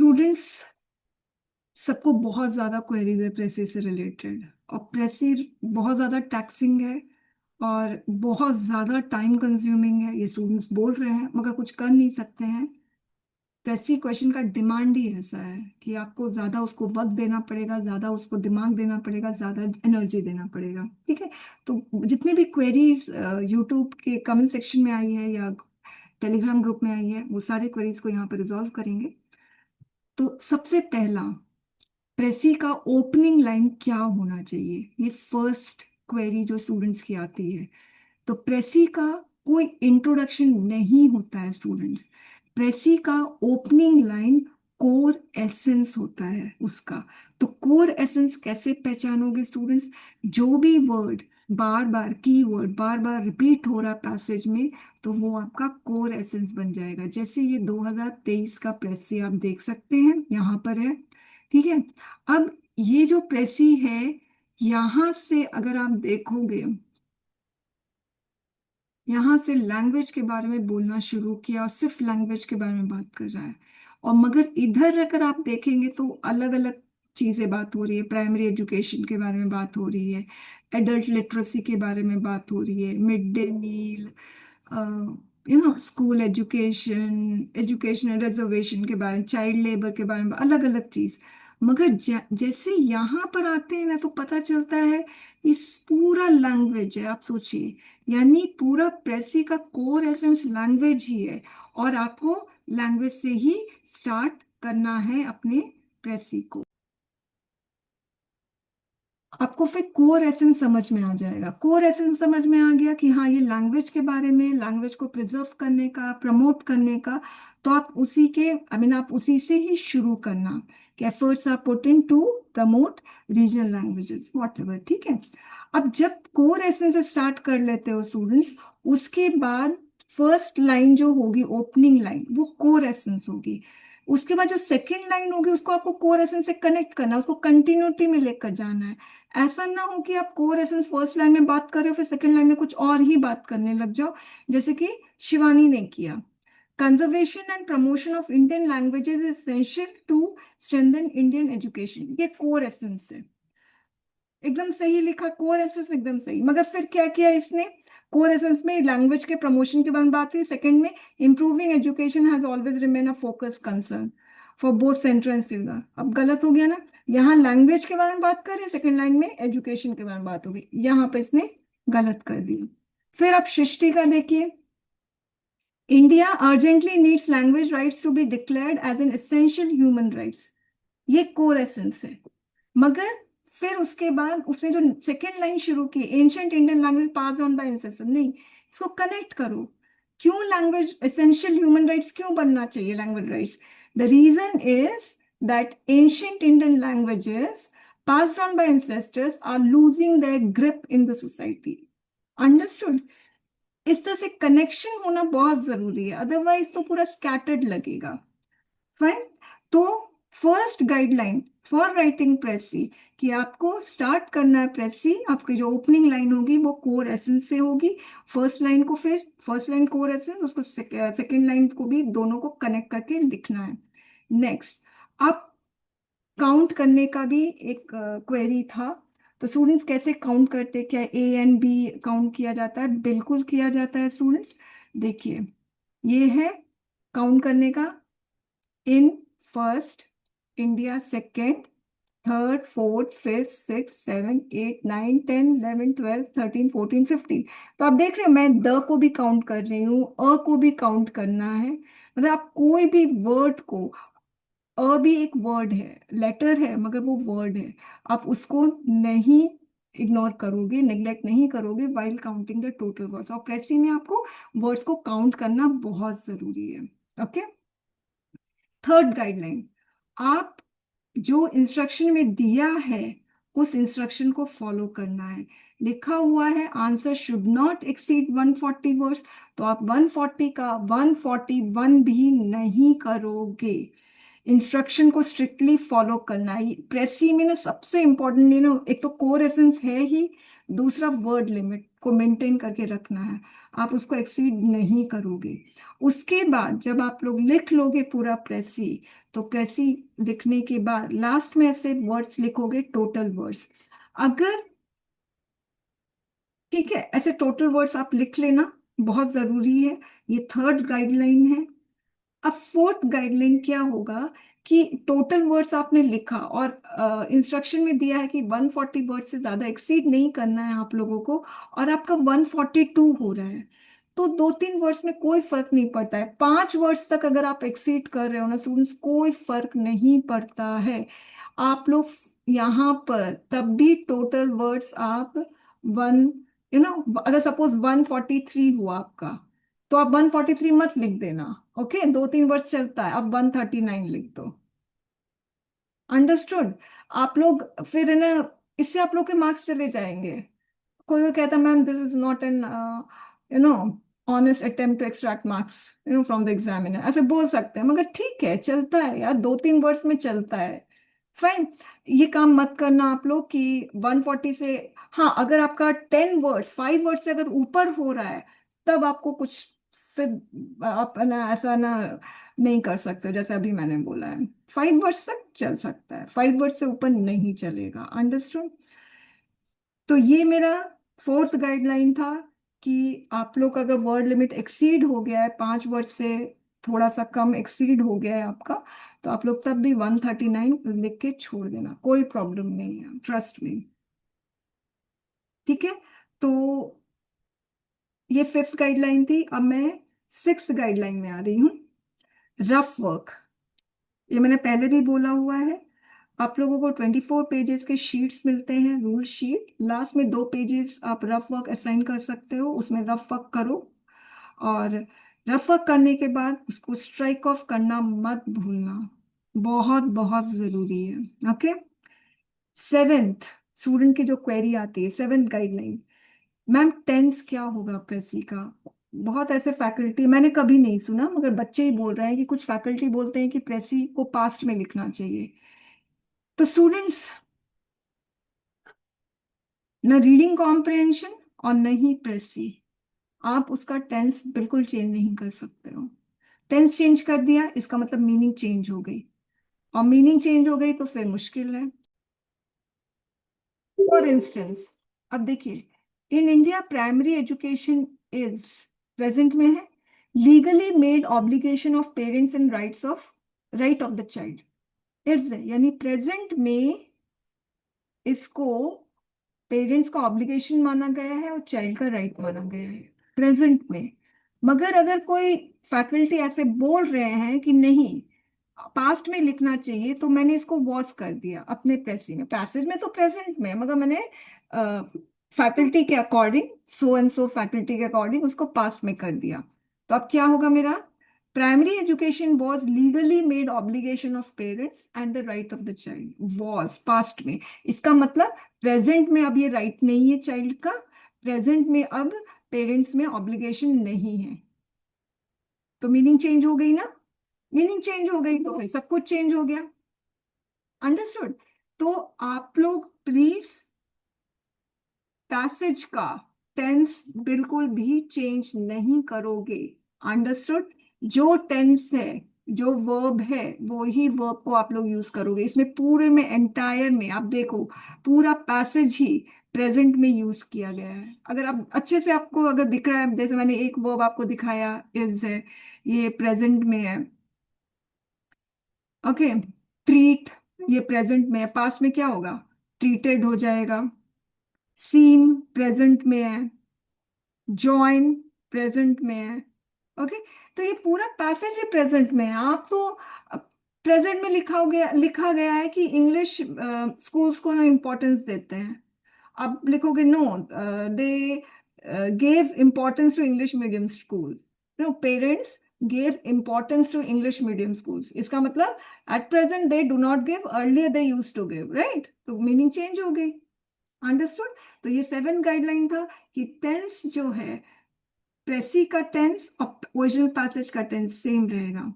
Students सबको बहुत ज़्यादा क्वेरीज है प्रेसी से रिलेटेड। और प्रेसी बहुत ज़्यादा टैक्सिंग है और बहुत ज़्यादा टाइम कंज्यूमिंग है, ये स्टूडेंट्स बोल रहे हैं, मगर कुछ कर नहीं सकते हैं। प्रेसी क्वेश्चन का डिमांड ही ऐसा है कि आपको ज़्यादा उसको वक्त देना पड़ेगा, ज़्यादा उसको दिमाग देना पड़ेगा, ज़्यादा एनर्जी देना पड़ेगा। ठीक है। तो जितनी भी क्वेरीज यूट्यूब के कमेंट सेक्शन में आई है या टेलीग्राम ग्रुप में आई है, वो सारे क्वेरीज को यहाँ पर रिजॉल्व करेंगे। तो सबसे पहला, प्रेसी का ओपनिंग लाइन क्या होना चाहिए, ये फर्स्ट क्वेरी जो स्टूडेंट्स की आती है। तो प्रेसी का कोई इंट्रोडक्शन नहीं होता है स्टूडेंट्स। प्रेसी का ओपनिंग लाइन कोर एसेंस होता है उसका। तो कोर एसेंस कैसे पहचानोगे स्टूडेंट्स? जो भी वर्ड बार बार कीवर्ड बार बार रिपीट हो रहा पैसेज में, तो वो आपका कोर एसेंस बन जाएगा। जैसे ये 2023 का प्रेसी आप देख सकते हैं, यहाँ पर है। ठीक है। अब ये जो प्रेसी है, यहां से अगर आप देखोगे, यहाँ से लैंग्वेज के बारे में बोलना शुरू किया और सिर्फ लैंग्वेज के बारे में बात कर रहा है। और मगर इधर अगर आप देखेंगे तो अलग अलग चीजें बात हो रही है। प्राइमरी एजुकेशन के बारे में बात हो रही है, एडल्ट लिटरेसी के बारे में बात हो रही है, mid day meal, school education, educational reservation के बारे में, चाइल्ड लेबर के बारे में, अलग अलग चीज। मगर जैसे यहाँ पर आते हैं ना, तो पता चलता है इस पूरा लैंग्वेज है। आप सोचिए, यानी पूरा प्रेसी का कोर एसेंस लैंग्वेज ही है, और आपको लैंग्वेज से ही स्टार्ट करना है अपने प्रेसी को। आपको फिर कोर एसेंस समझ में आ जाएगा। कोर एसेंस समझ में आ गया कि हाँ, ये लैंग्वेज के बारे में, लैंग्वेज को प्रिजर्व करने का, प्रमोट करने का। तो आप उसी के आप उसी से ही शुरू करना कि efforts are put in to promote regional languages whatever. ठीक है। अब जब कोर एसेंस से स्टार्ट कर लेते हो स्टूडेंट्स, उसके बाद फर्स्ट लाइन जो होगी, ओपनिंग लाइन, वो कोर एसेंस होगी। उसके बाद जो सेकंड लाइन होगी, उसको आपको कोर एसेंस से कनेक्ट करना है, उसको कंटिन्यूटी में लेकर जाना है। ऐसा ना हो कि आप कोर एसेंस फर्स्ट लाइन में बात कर रहे हो, फिर सेकंड लाइन में कुछ और ही बात करने लग जाओ, जैसे कि शिवानी ने किया। Conservation and promotion of Indian languages is essential to strengthen Indian education, ये कोर एसेंस है। एकदम सही लिखा, कोर एसेंस एकदम सही। मगर फिर क्या किया इसने? कोर एसेंस में लैंग्वेज के प्रमोशन के बारे में बात हुई, सेकंड में improving education has always remain a focus concern for both central and state. अब गलत हो गया ना, यहाँ लैंग्वेज के बारे में बात कर रहे हैं, सेकंड लाइन में एजुकेशन के बारे में बात होगी, यहाँ पे इसने गलत कर दी। फिर आप सृष्टि का देखिए, India urgently needs language rights to be declared as an essential human rights, ये कोर एसेंस है। मगर फिर उसके बाद उसने जो सेकेंड लाइन शुरू की, ancient Indian language pass on by ancestor, नहीं, इसको कनेक्ट करो। क्यों लैंग्वेज एसेंशियल ह्यूमन राइट्स क्यों बनना चाहिए language rights? The reason is that ancient Indian languages passed on by ancestors are losing their grip in the society. Understood? इस तरह से कनेक्शन होना बहुत जरूरी है, अदरवाइज तो पूरा स्कैटर्ड लगेगा। फाइन। तो फर्स्ट गाइडलाइन फॉर राइटिंग प्रेसी, कि आपको स्टार्ट करना है प्रेसी, आपकी जो ओपनिंग लाइन होगी वो कोर एसेंस से होगी। फर्स्ट लाइन को, फिर फर्स्ट लाइन कोर एसेंस, उसको सेकंड लाइन को भी, दोनों को कनेक्ट करके लिखना है। नेक्स्ट, अब काउंट करने का भी एक क्वेरी था। तो स्टूडेंट्स कैसे काउंट करते हैं? क्या ए एंड बी काउंट किया जाता है? बिल्कुल किया जाता है स्टूडेंट्स। देखिए, ये है काउंट करने का। In first, India second, third, fourth, fifth, six, seven, eight, nine, 10, 11, 12, 13, 14, 15। तो आप देख रहे हो, मैं द को भी काउंट कर रही हूँ, अ को भी काउंट करना है। मतलब आप कोई भी वर्ड को, अ भी एक वर्ड है, लेटर है, मगर वो वर्ड है, आप उसको नहीं इग्नोर करोगे, नेग्लेक्ट नहीं करोगे while counting the total words. और प्रेसी में आपको वर्ड्स को काउंट करना बहुत जरूरी है। ओके। थर्ड गाइडलाइन, आप जो इंस्ट्रक्शन में दिया है उस इंस्ट्रक्शन को फॉलो करना है। लिखा हुआ है answer should not exceed 140 words, तो आप 140 का 141 भी नहीं करोगे। इंस्ट्रक्शन को स्ट्रिक्टली फॉलो करना है। प्रेसी में ना सबसे इम्पोर्टेंटली ना, एक तो कोर एसेंस है ही, दूसरा वर्ड लिमिट को मेंटेन करके रखना है। आप उसको एक्सीड नहीं करोगे। उसके बाद जब आप लोग लिख लोगे पूरा प्रेसी, तो प्रेसी लिखने के बाद लास्ट में ऐसे वर्ड्स लिखोगे, टोटल वर्ड्स। अगर ठीक है, ऐसे टोटल वर्ड्स आप लिख लेना, बहुत जरूरी है। ये थर्ड गाइडलाइन है। अब फोर्थ गाइडलाइन क्या होगा कि टोटल वर्ड्स आपने लिखा और इंस्ट्रक्शन में दिया है कि 140 वर्ड से ज्यादा एक्सीड नहीं करना है आप लोगों को, और आपका 142 हो रहा है, तो 2-3 वर्ड्स में कोई फर्क नहीं पड़ता है। 5 वर्ड्स तक अगर आप एक्सीड कर रहे हो ना स्टूडेंट्स, कोई फर्क नहीं पड़ता है। आप लोग यहाँ पर तब भी टोटल वर्ड्स आप वन अगर सपोज 143 हुआ आपका, तो आप 143 मत लिख देना। ओके, 2-3 वर्ष चलता है, आप 139 लिख दो। अंडरस्टूड? आप लोग फिर है ना, इससे आप लोग के मार्क्स चले जाएंगे। कोई कोई कहता ma'am this is not an no honest attempt to extract marks from the examiner, ऐसे बोल सकते हैं, मगर ठीक है, चलता है यार, 2-3 वर्ष में चलता है। फाइन। ये काम मत करना आप लोग कि 140 से, हाँ अगर आपका 10 वर्ड्स 5 वर्ड से अगर ऊपर हो रहा है, तब आपको कुछ फिर आप ना ऐसा ना नहीं कर सकते हो, जैसे अभी मैंने बोला है। 5 वर्ड्स तक चल सकता है, 5 वर्ड से ऊपर नहीं चलेगा। अंडरस्टूड? तो ये मेरा फोर्थ गाइडलाइन था कि आप लोग अगर वर्ड लिमिट एक्सीड हो गया है, 5 वर्ड से थोड़ा सा कम एक्सीड हो गया है आपका, तो आप लोग तब भी 139 लिख के छोड़ देना, कोई प्रॉब्लम नहीं है, ट्रस्ट मी। ठीक है? तो ये फिफ्थ गाइडलाइन थी। अब मैं सिक्स्थ गाइडलाइन में आ रही हूँ, रफ वर्क। ये मैंने पहले भी बोला हुआ है। आप लोगों को 24 पेजेस के शीट्स मिलते हैं, रूल शीट। लास्ट में 2 पेजेस आप रफ वर्क असाइन कर सकते हो, उसमें रफ वर्क करो। और रफ वर्क करने के बाद उसको स्ट्राइक ऑफ करना मत भूलना, बहुत बहुत जरूरी है। ओके? सेवेंथ, स्टूडेंट की जो क्वेरी आती है, सेवेंथ गाइडलाइन, मैम टेंस क्या होगा प्रेसी का? बहुत ऐसे फैकल्टी मैंने कभी नहीं सुना, मगर बच्चे ही बोल रहे हैं कि कुछ फैकल्टी बोलते हैं कि प्रेसी को पास्ट में लिखना चाहिए। तो स्टूडेंट्स, न रीडिंग कॉम्प्रिहेंशन और न ही प्रेसी, आप उसका टेंस बिल्कुल चेंज नहीं कर सकते हो। टेंस चेंज कर दिया, इसका मतलब मीनिंग चेंज हो गई, और मीनिंग चेंज हो गई तो फिर मुश्किल है। फॉर इंस्टेंस, अब देखिए, in India primary education is, present में है, legally made obligation of parents and right of the child. Is यानी प्रेजेंट में इसको पेरेंट्स का ऑब्लिगेशन माना गया है और चाइल्ड का राइट माना गया है, प्रेजेंट में। मगर अगर कोई फैकल्टी ऐसे बोल रहे हैं कि नहीं, पास्ट में लिखना चाहिए, तो मैंने इसको वॉस कर दिया अपने प्रेसी में, पैसेज में तो प्रेजेंट में, मगर मैंने फैकल्टी के according, so and so faculty के अकॉर्डिंग उसको पास्ट में कर दिया। तो अब क्या होगा मेरा, primary education was legally made obligation of parents and the right of the child, was past में। इसका मतलब प्रेजेंट में अब ये राइट नहीं है चाइल्ड का, प्रेजेंट में अब पेरेंट्स में ऑब्लिगेशन नहीं है। तो मीनिंग चेंज हो गई ना? मीनिंग चेंज हो गई तो फिर सब कुछ चेंज हो गया। अंडरस्टूड? तो आप लोग प्लीज पैसेज का टेंस बिल्कुल भी चेंज नहीं करोगे। अंडरस्टूड? जो टेंस है, जो वर्ब है, वो ही वर्ब को आप लोग यूज करोगे। इसमें पूरे में एंटायर में आप देखो, पूरा पैसेज ही प्रेजेंट में यूज किया गया है। अगर आप अच्छे से, आपको अगर दिख रहा है, जैसे मैंने एक वर्ब आपको दिखाया, इज है, ये प्रेजेंट में है। ओके? ट्रीट, ये प्रेजेंट में है, पास्ट में क्या होगा, ट्रीटेड हो जाएगा। सीन प्रेजेंट में है, जॉइन प्रेजेंट में है। ओके? तो ये पूरा पैसेज ही प्रेजेंट में है। आप तो प्रेजेंट में लिखा गया है कि इंग्लिश स्कूल्स को ना इम्पोर्टेंस देते हैं। आप लिखोगे no, they gave importance to English medium school, no parents gave importance to English medium schools, इसका मतलब at present they do not give, earlier they use to give, right? तो meaning change हो गई। Understood? तो ये seven guideline था कि tense जो है, प्रेसी का टेंस और ओरिजिनल पैसेज का टेंस सेम रहेगा।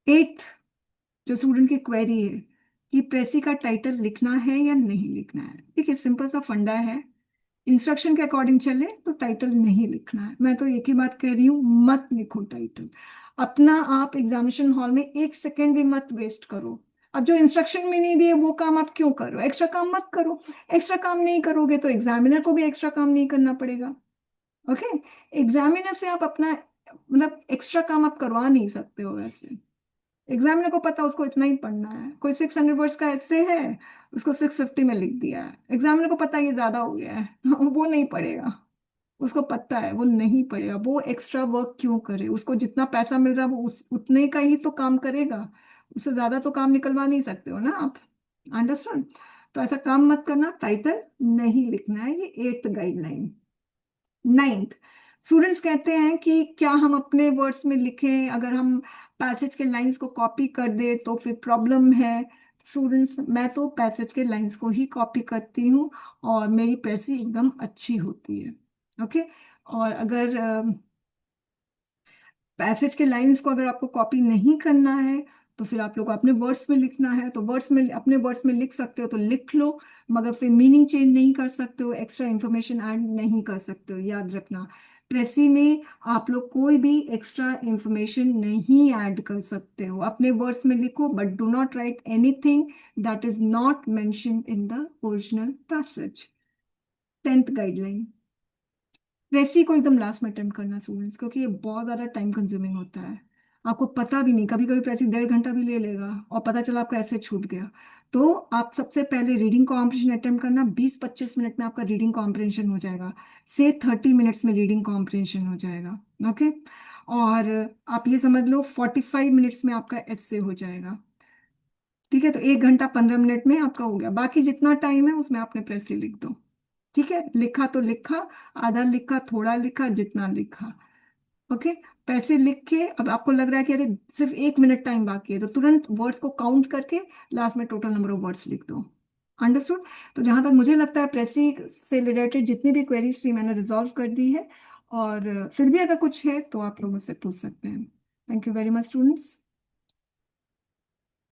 एट, जो स्टूडेंट की क्वेरी है कि प्रेसी का टाइटल लिखना है या नहीं लिखना है। ठीक है, सिंपल सा फंडा है, इंस्ट्रक्शन के अकॉर्डिंग चले तो टाइटल नहीं लिखना है। मैं तो एक ही बात कह रही हूँ, मत लिखो टाइटल। अपना आप एग्जामिनेशन हॉल में एक सेकेंड भी मत वेस्ट करो। अब जो इंस्ट्रक्शन में नहीं दिए वो काम आप क्यों करो, एक्स्ट्रा काम मत करो। एक्स्ट्रा काम नहीं करोगे तो एग्जामिनर को भी एक्स्ट्रा काम नहीं करना पड़ेगा। ओके, एग्जामिनर से आप अपना मतलब एक्स्ट्रा काम आप करवा नहीं सकते हो वैसे। एग्जामिनर को पता उसको इतना ही पढ़ना है, कोई 600 वर्ड्स का ऐसे है, उसको 650 में लिख दिया है, एग्जामिनर को पता है ये ज्यादा हो गया है वो नहीं पढ़ेगा। उसको पता है वो नहीं पढ़ेगा, वो एक्स्ट्रा वर्क क्यों करे, उसको जितना पैसा मिल रहा है वो उतने का ही तो काम करेगा। उससे ज्यादा तो काम निकलवा नहीं सकते हो ना आप। अंडरस्टैंड? तो ऐसा काम मत करना, टाइटल नहीं लिखना है, ये 8th गाइडलाइन। 9th, स्टूडेंट्स कहते हैं कि क्या हम अपने वर्ड्स में लिखें, अगर हम पैसेज के लाइंस को कॉपी कर दे तो फिर प्रॉब्लम है। स्टूडेंट्स, मैं तो पैसेज के लाइंस को ही कॉपी करती हूँ और मेरी प्रेसी एकदम अच्छी होती है। ओके, और अगर पैसेज के लाइंस को अगर आपको कॉपी नहीं करना है तो फिर आप लोग को अपने वर्ड्स में लिखना है, तो वर्ड्स में अपने वर्ड्स में लिख सकते हो तो लिख लो, मगर फिर मीनिंग चेंज नहीं कर सकते हो, एक्स्ट्रा इंफॉर्मेशन ऐड नहीं कर सकते हो। याद रखना, प्रेसी में आप लोग कोई भी एक्स्ट्रा इंफॉर्मेशन नहीं ऐड कर सकते हो। अपने वर्ड्स में लिखो, but do not right anything that is not mentioned in the original passage. 10th guideline, रेसी को एकदम लास्ट में अटेम्प्ट करना स्टूडेंट्स, क्योंकि ये बहुत ज़्यादा टाइम कंज्यूमिंग होता है। आपको पता भी नहीं, कभी कभी प्रेसी 1.5 घंटा भी ले लेगा और पता चला आपका ऐसे छूट गया। तो आप सबसे पहले रीडिंग कॉम्प्रिहेंशन अटेम्प्ट करना, 20-25 मिनट में आपका रीडिंग कॉम्प्रिहेंशन हो जाएगा, से 30 मिनट्स में रीडिंग कॉम्प्रिहेंशन हो जाएगा। ओके, और आप ये समझ लो 45 मिनट्स में आपका एस्से हो जाएगा। ठीक है, तो 1 घंटा 15 मिनट में आपका हो गया, बाकी जितना टाइम है उसमें आपने प्रेसी लिख दो। ठीक है, लिखा तो लिखा, आधा लिखा, थोड़ा लिखा, जितना लिखा। ओके, पैसे लिख के अब आपको लग रहा है कि अरे सिर्फ 1 मिनट टाइम बाकी है, तो तुरंत वर्ड्स को काउंट करके लास्ट में टोटल नंबर ऑफ वर्ड्स लिख दो। अंडरस्टूड? तो जहां तक मुझे लगता है प्रेसी से रिलेटेड जितनी भी क्वेरीज थी मैंने रिजॉल्व कर दी है, और फिर भी अगर कुछ है तो आप लोग मुझसे पूछ सकते हैं। Thank you very much students.